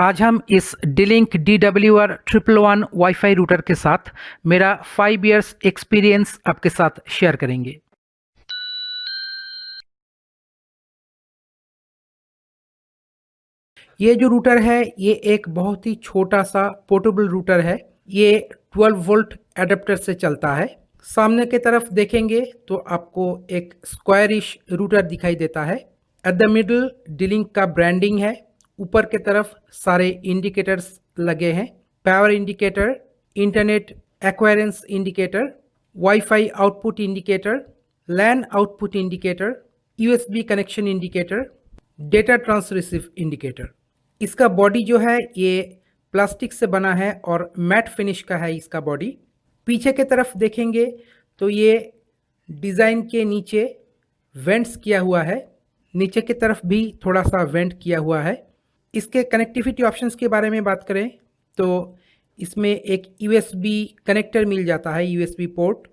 आज हम इस D-Link DWR 111 वाईफाई रूटर के साथ मेरा 5 इयर्स एक्सपीरियंस आपके साथ शेयर करेंगे। ये जो रूटर है ये एक बहुत ही छोटा सा पोर्टेबल रूटर है। ये 12 वोल्ट एडाप्टर से चलता है। सामने की तरफ देखेंगे तो आपको एक स्क्वायरिश रूटर दिखाई देता है। एट द मिडल D-Link का ब्रांडिंग है। ऊपर की तरफ सारे इंडिकेटर्स लगे हैं। Power indicator, internet acquirance indicator, wifi output indicator, LAN output indicator, USB connection indicator, data trans receive indicator. इसका बॉडी जो है ये प्लास्टिक से बना है और मैट फिनिश का है इसका बॉडी। पीछे की तरफ देखेंगे तो ये डिज़ाइन के नीचे वेंट्स किया हुआ है। नीचे की तरफ भी थोड़ा सा वेंट किया हुआ है। इसके कनेक्टिविटी ऑप्शंस के बारे में बात करें तो इसमें एक यूएसबी कनेक्टर मिल जाता है, यूएसबी पोर्ट,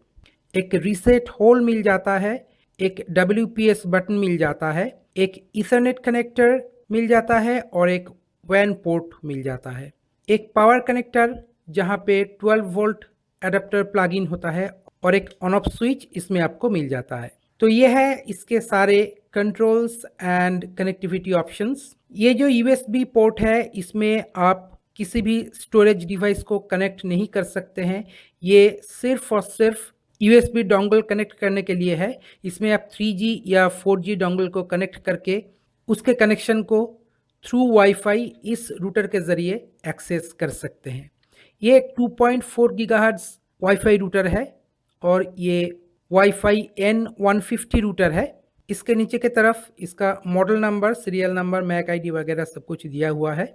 एक रीसेट होल मिल जाता है, एक WPS बटन मिल जाता है, एक ईथरनेट कनेक्टर मिल जाता है और एक वैन पोर्ट मिल जाता है। एक पावर कनेक्टर जहाँ पे 12 वोल्ट एडाप्टर प्लग इन होता है और एक ऑन ऑफ स्विच इसमें आपको मिल जाता है। तो ये है इसके सारे कंट्रोल्स एंड कनेक्टिविटी ऑप्शंस। ये जो यूएसबी पोर्ट है इसमें आप किसी भी स्टोरेज डिवाइस को कनेक्ट नहीं कर सकते हैं। ये सिर्फ और सिर्फ यूएसबी डोंगल कनेक्ट करने के लिए है। इसमें आप 3G या 4G डोंगल को कनेक्ट करके उसके कनेक्शन को थ्रू वाईफाई इस रूटर के ज़रिए एक्सेस कर सकते हैं। ये 2.4 गीगाहर्ट्ज़ वाईफाई रूटर है और ये वाईफाई N150 रूटर है। इसके नीचे की तरफ इसका model number, serial number, MAC ID वगैरह सब कुछ दिया हुआ है।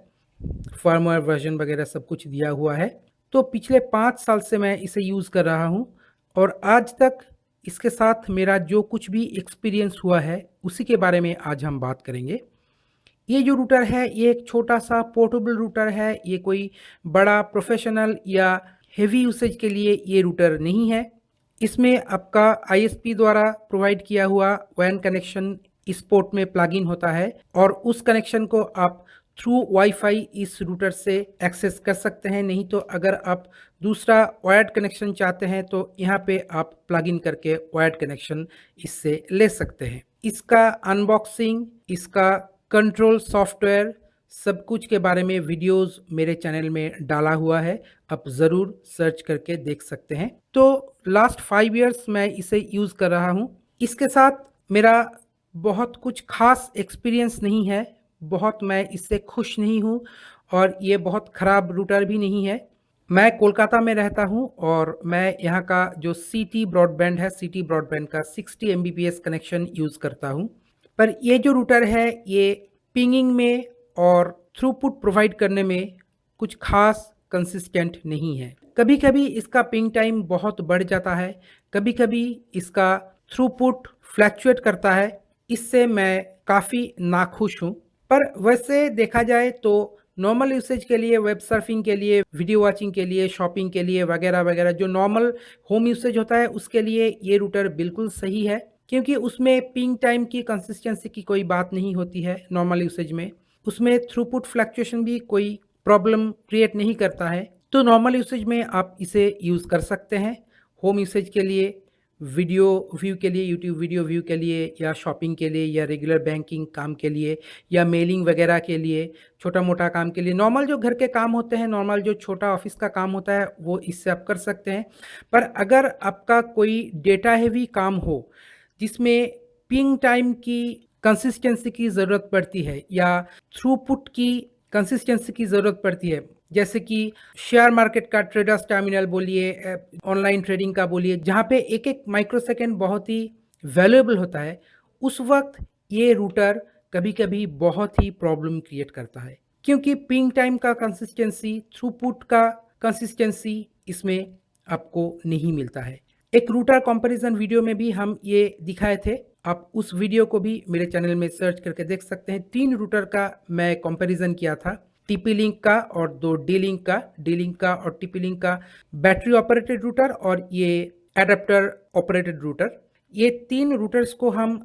फर्मवेयर वर्जन वगैरह सब कुछ दिया हुआ है। तो पिछले 5 साल से मैं इसे यूज़ कर रहा हूँ और आज तक इसके साथ मेरा जो कुछ भी एक्सपीरियंस हुआ है उसी के बारे में आज हम बात करेंगे। ये जो रूटर है ये एक छोटा सा पोर्टेबल रूटर है। ये कोई बड़ा प्रोफेशनल या हेवी यूसेज के लिए ये रूटर नहीं है। इसमें आपका ISP द्वारा प्रोवाइड किया हुआ वैन कनेक्शन इस पोर्ट में प्लग इन होता है और उस कनेक्शन को आप थ्रू वाईफाई इस रूटर से एक्सेस कर सकते हैं। नहीं तो अगर आप दूसरा वायर्ड कनेक्शन चाहते हैं तो यहाँ पे आप प्लग इन करके वायर्ड कनेक्शन इससे ले सकते हैं। इसका अनबॉक्सिंग, इसका कंट्रोल सॉफ्टवेयर, सब कुछ के बारे में वीडियोस मेरे चैनल में डाला हुआ है, आप ज़रूर सर्च करके देख सकते हैं। तो लास्ट 5 इयर्स मैं इसे यूज़ कर रहा हूँ। इसके साथ मेरा बहुत कुछ खास एक्सपीरियंस नहीं है, बहुत मैं इससे खुश नहीं हूँ और ये बहुत ख़राब रूटर भी नहीं है। मैं कोलकाता में रहता हूँ और मैं यहाँ का जो सिटी ब्रॉडबैंड है, सिटी ब्रॉडबैंड का 60 Mbps कनेक्शन यूज़ करता हूँ। पर ये जो रूटर है ये पिंगिंग में और थ्रूपुट प्रोवाइड करने में कुछ खास कंसिस्टेंट नहीं है। कभी कभी इसका पिंग टाइम बहुत बढ़ जाता है, कभी कभी इसका थ्रूपुट फ्लैक्चुएट करता है। इससे मैं काफ़ी नाखुश हूँ। पर वैसे देखा जाए तो नॉर्मल यूसेज के लिए, वेब सर्फिंग के लिए, वीडियो वॉचिंग के लिए, शॉपिंग के लिए वगैरह वगैरह जो नॉर्मल होम यूसेज होता है उसके लिए ये रूटर बिल्कुल सही है, क्योंकि उसमें पिंग टाइम की कंसिस्टेंसी की कोई बात नहीं होती है। नॉर्मल यूसेज में उसमें थ्रूपुट फ्लक्चुएशन भी कोई प्रॉब्लम क्रिएट नहीं करता है। तो नॉर्मल यूसेज में आप इसे यूज़ कर सकते हैं। होम यूसेज के लिए, वीडियो व्यू के लिए, यूट्यूब वीडियो व्यू के लिए, या शॉपिंग के लिए, या रेगुलर बैंकिंग काम के लिए, या मेलिंग वगैरह के लिए, छोटा मोटा काम के लिए, नॉर्मल जो घर के काम होते हैं, नॉर्मल जो छोटा ऑफिस का काम होता है वो इससे आप कर सकते हैं। पर अगर आपका कोई डेटा हेवी काम हो जिसमें पिंग टाइम की कंसिस्टेंसी की ज़रूरत पड़ती है या थ्रूपुट की कंसिस्टेंसी की ज़रूरत पड़ती है, जैसे कि शेयर मार्केट का ट्रेडर्स टर्मिनल बोलिए, ऑनलाइन ट्रेडिंग का बोलिए, जहाँ पे एक एक माइक्रोसेकेंड बहुत ही वैल्यूएबल होता है, उस वक्त ये रूटर कभी कभी बहुत ही प्रॉब्लम क्रिएट करता है, क्योंकि पिंग टाइम का कंसिस्टेंसी, थ्रूपुट का कंसिस्टेंसी इसमें आपको नहीं मिलता है। एक रूटर कंपैरिजन वीडियो में भी हम ये दिखाए थे, आप उस वीडियो को भी मेरे चैनल में सर्च करके देख सकते हैं। 3 रूटर का मैं कंपैरिजन किया था, TP-Link का और 2 D-Link का और TP-Link का बैटरी ऑपरेटेड रूटर और ये एडाप्टर ऑपरेटेड रूटर। ये 3 रूटर्स को हम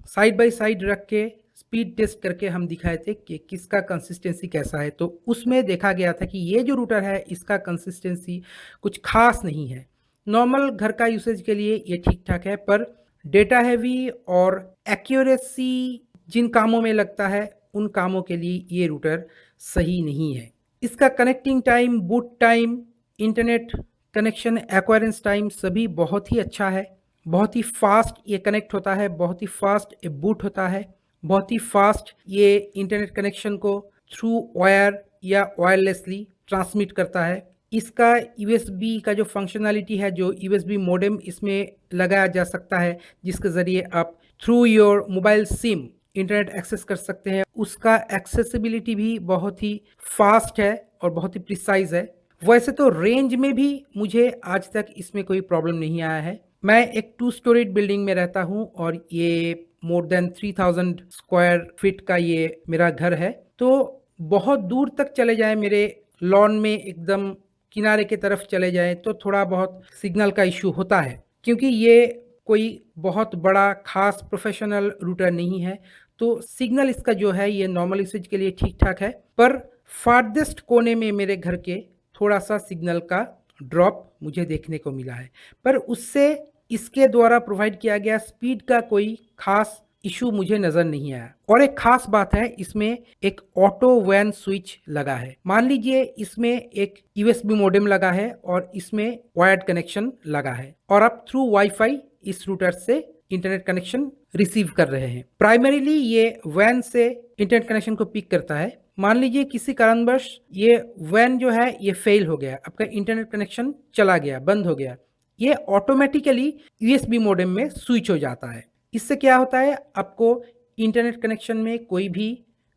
साइड बाय साइड रख के स्पीड टेस्ट करके हम दिखाए थे कि किसका कंसिस्टेंसी कैसा है, तो उसमें देखा गया था कि ये जो रूटर है इसका कंसिस्टेंसी कुछ खास नहीं है। नॉर्मल घर का यूसेज के लिए ये ठीक ठाक है, पर डेटा हैवी और एक्यूरेसी जिन कामों में लगता है उन कामों के लिए ये रूटर सही नहीं है। इसका connecting time, boot time, internet connection acquirance time सभी बहुत ही अच्छा है। बहुत ही फास्ट ये कनेक्ट होता है, बहुत ही फास्ट ये बूट होता है, बहुत ही फास्ट ये इंटरनेट कनेक्शन को थ्रू वायर या वायरलेसली ट्रांसमिट करता है। इसका यूएसबी का जो फंक्शनैलिटी है, जो यूएसबी मॉडेम इसमें लगाया जा सकता है जिसके ज़रिए आप through your mobile SIM internet access कर सकते हैं, उसका एक्सेसिबिलिटी भी बहुत ही फास्ट है और बहुत ही प्रिसाइज है। वैसे तो रेंज में भी मुझे आज तक इसमें कोई प्रॉब्लम नहीं आया है। मैं एक 2 स्टोरीड बिल्डिंग में रहता हूँ और ये मोर देन 3000 स्क्वायर फीट का ये मेरा घर है। तो बहुत दूर तक चले जाए, मेरे लॉन में एकदम किनारे की तरफ चले जाए तो थोड़ा बहुत सिग्नल का इशू होता है, क्योंकि ये कोई बहुत बड़ा खास प्रोफेशनल रूटर नहीं है, तो सिग्नल इसका जो है ये नॉर्मल यूसेज के लिए ठीक ठाक है। पर फार्देस्ट कोने में मेरे घर के थोड़ा सा सिग्नल का ड्रॉप मुझे देखने को मिला है, पर उससे इसके द्वारा प्रोवाइड किया गया स्पीड का कोई खास इशू मुझे नज़र नहीं आया। और एक खास बात है, इसमें एक ऑटो वैन स्विच लगा है। मान लीजिए इसमें एक यूएसबी मॉडेम लगा है और इसमें वायर्ड कनेक्शन लगा है और आप थ्रू वाईफाई इस रूटर से इंटरनेट कनेक्शन रिसीव कर रहे हैं। प्राइमरीली ये वैन से इंटरनेट कनेक्शन को पिक करता है। मान लीजिए किसी कारणवश ये वैन जो है ये फेल हो गया, आपका इंटरनेट कनेक्शन चला गया, बंद हो गया, ये ऑटोमेटिकली यूएसबी मॉडेम में स्विच हो जाता है। इससे क्या होता है, आपको इंटरनेट कनेक्शन में कोई भी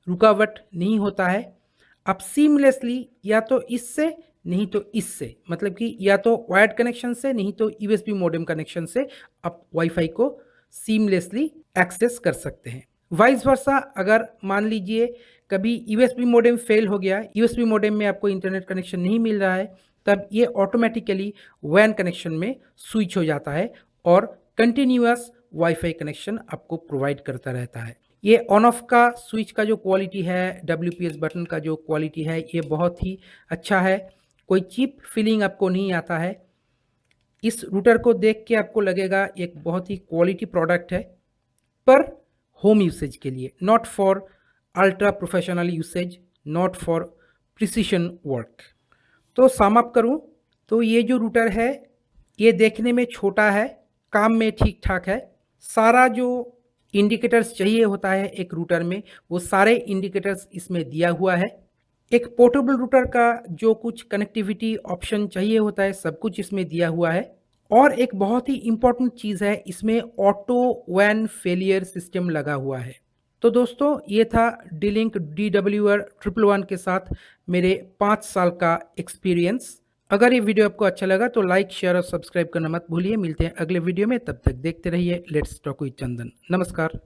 रुकावट नहीं होता है। आप सीमलेसली या तो इससे नहीं तो इससे, मतलब कि या तो वायर्ड कनेक्शन से नहीं तो यूएसबी मॉडेम कनेक्शन से आप वाईफाई को सीमलेसली एक्सेस कर सकते हैं। वाइस वर्सा, अगर मान लीजिए कभी यूएसबी मॉडेम फेल हो गया, यूएसबी मॉडेम में आपको इंटरनेट कनेक्शन नहीं मिल रहा है, तब ये ऑटोमेटिकली वैन कनेक्शन में स्विच हो जाता है और कंटिन्यूअस वाईफाई कनेक्शन आपको प्रोवाइड करता रहता है। ये ऑन ऑफ का स्विच का जो क्वालिटी है, WPS बटन का जो क्वालिटी है, ये बहुत ही अच्छा है। कोई चीप फीलिंग आपको नहीं आता है। इस रूटर को देख के आपको लगेगा एक बहुत ही क्वालिटी प्रोडक्ट है, पर होम यूसेज के लिए, not for ultra professional usage, not for precision work. तो सम अप करूं तो ये जो रूटर है ये देखने में छोटा है, काम में ठीक ठाक है। सारा जो इंडिकेटर्स चाहिए होता है एक रूटर में, वो सारे इंडिकेटर्स इसमें दिया हुआ है। एक पोर्टेबल रूटर का जो कुछ कनेक्टिविटी ऑप्शन चाहिए होता है सब कुछ इसमें दिया हुआ है। और एक बहुत ही इम्पॉर्टेंट चीज़ है, इसमें ऑटो वैन फेलियर सिस्टम लगा हुआ है। तो दोस्तों ये था D-Link DWR 111 के साथ मेरे 5 साल का एक्सपीरियंस। अगर ये वीडियो आपको अच्छा लगा तो लाइक, शेयर और सब्सक्राइब करना मत भूलिए। मिलते हैं अगले वीडियो में, तब तक देखते रहिए लेट्स टॉक विद चंदन। नमस्कार।